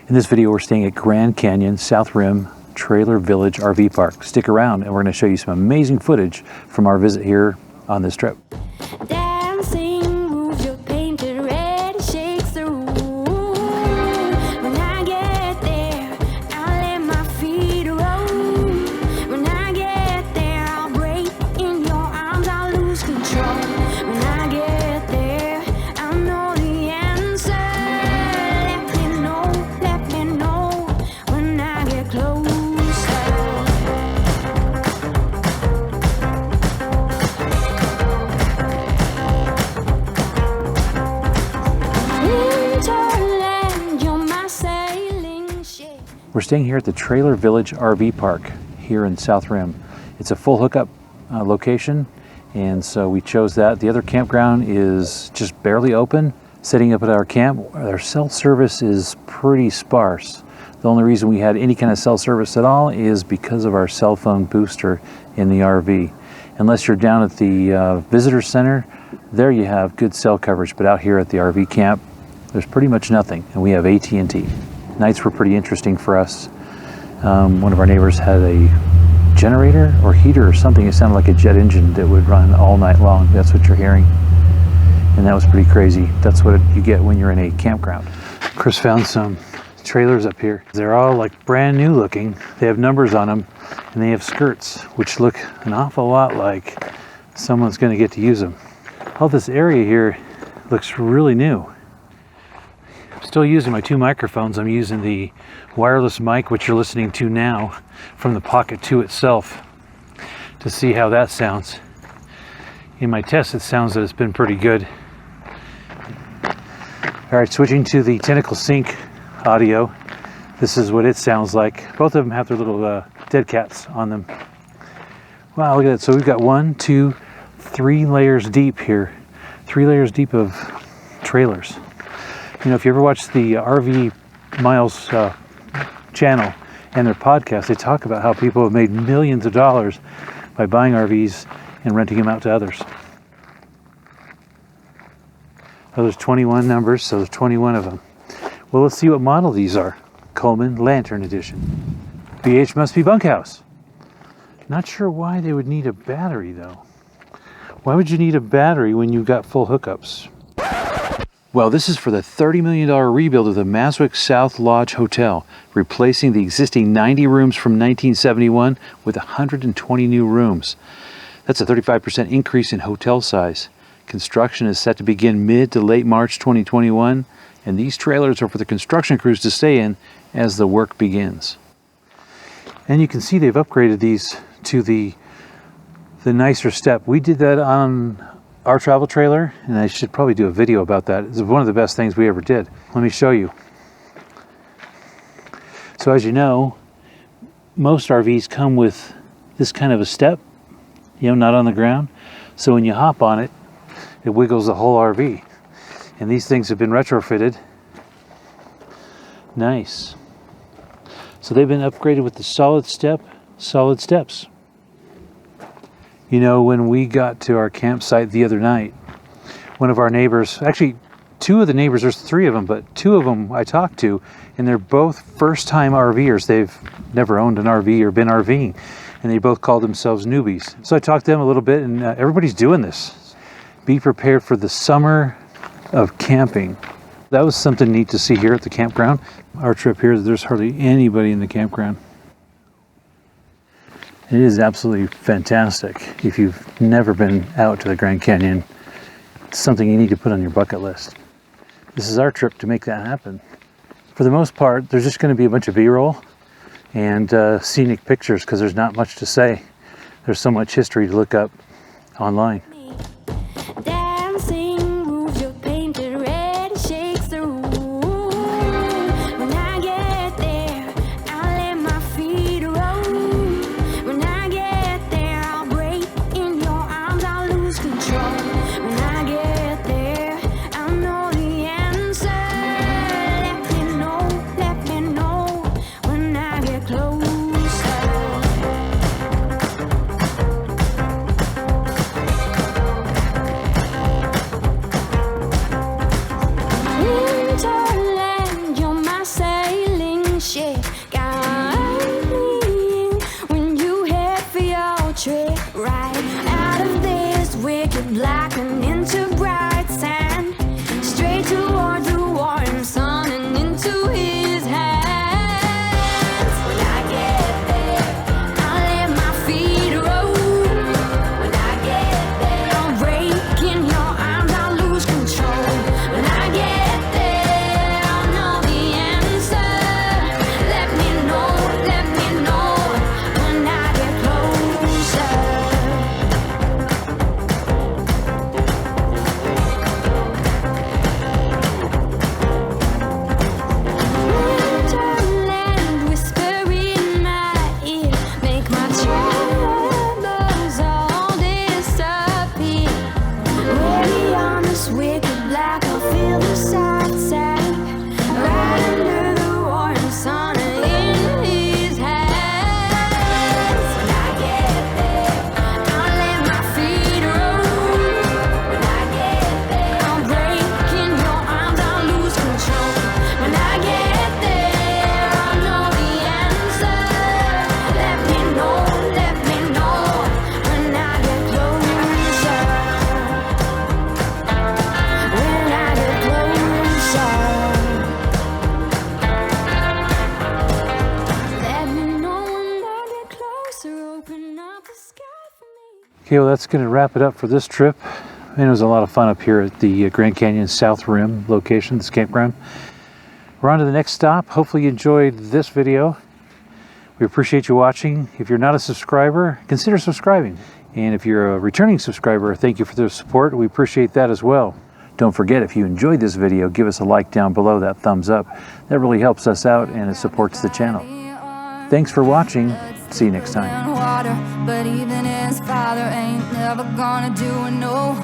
In this video, we're staying at Grand Canyon South Rim Trailer Village RV Park. Stick around and we're going to show you some amazing footage from our visit here on this trip. We're staying here at the Trailer Village RV Park here in South Rim. It's a full hookup location, and so we chose that. The other campground is just barely open. Setting up at our camp, our cell service is pretty sparse. The only reason we had any kind of cell service at all is because of our cell phone booster in the RV. Unless you're down at the visitor center, there you have good cell coverage, but out here at the RV camp, there's pretty much nothing, and we have AT&T. Nights were pretty interesting for us. One of our neighbors had a generator or heater or something. It sounded like a jet engine that would run all night long. That's what you're hearing. And that was pretty crazy. That's what you get when you're in a campground. Chris found some trailers up here. They're all like brand new looking. They have numbers on them and they have skirts, which look an awful lot like someone's going to get to use them. All this area here looks really new. Still using my two microphones. I'm using the wireless mic, which you're listening to now, from the Pocket 2 itself to see how that sounds. In my test, it sounds that it's been pretty good. All right, switching to the Tentacle Sync audio. This is what it sounds like. Both of them have their little dead cats on them. Wow, look at that. So we've got 1, 2, 3 layers deep here. 3 layers deep of trailers. You know, if you ever watch the RV Miles channel and their podcast, they talk about how people have made millions of dollars by buying RVs and renting them out to others. Oh, there's 21 numbers, so there's 21 of them. Well, let's see what model these are. Colman Lantern Edition. BH must be bunkhouse. Not sure why they would need a battery, though. Why would you need a battery when you've got full hookups? Well, this is for the $30 million rebuild of the Maswick South Lodge Hotel, replacing the existing 90 rooms from 1971 with 120 new rooms. That's a 35% increase in hotel size. Construction is set to begin mid to late March 2021, and these trailers are for the construction crews to stay in as the work begins. And you can see they've upgraded these to the nicer step. We did that on our travel trailer, and I should probably do a video about that. It's one of the best things we ever did. Let me show you. So as you know, most RVs come with this kind of a step, you know, not on the ground. So when you hop on it, it wiggles the whole RV. And these things have been retrofitted. Nice. So they've been upgraded with the solid steps. You know, when we got to our campsite the other night, one of our neighbors, actually 2 of the neighbors, there's 3 of them, but 2 of them I talked to, and they're both first-time RVers. They've never owned an RV or been RVing, and they both called themselves newbies. So I talked to them a little bit, and everybody's doing this. Be prepared for the summer of camping. That was something neat to see here at the campground. Our trip here, there's hardly anybody in the campground. It is absolutely fantastic. If you've never been out to the Grand Canyon, it's something you need to put on your bucket list. This is our trip to make that happen. For the most part, there's just going to be a bunch of B-roll and scenic pictures because there's not much to say. There's so much history to look up online. into his hands. When I get there, I'll let my feet roll. When I get there, I'm breaking your arms, I'll lose control. When I get there, I'll know the answer. Let me know when I get closer. Wonderland, whisper in my ear, make my troubles all disappear. Way on this wicked black, I'll feel the soft side, right under the warm sun in his hands. When I get there, I'll let my feet roll. When I get there, I'm breaking your arms, I'll lose control. When I get there, I'll know the answer. Let me know when I get closer. When I get closer. Let me know when I get closer. Open up the sky for me. Okay, well, that's going to wrap it up for this trip. And it was a lot of fun up here at the Grand Canyon South Rim location, this campground. We're on to the next stop. Hopefully you enjoyed this video. We appreciate you watching. If you're not a subscriber, consider subscribing. And if you're a returning subscriber, thank you for the support. We appreciate that as well. Don't forget, if you enjoyed this video, give us a like down below, that thumbs up. That really helps us out and it supports the channel. Thanks for watching. See you next time. Water, but even his father ain't never gonna do it, no.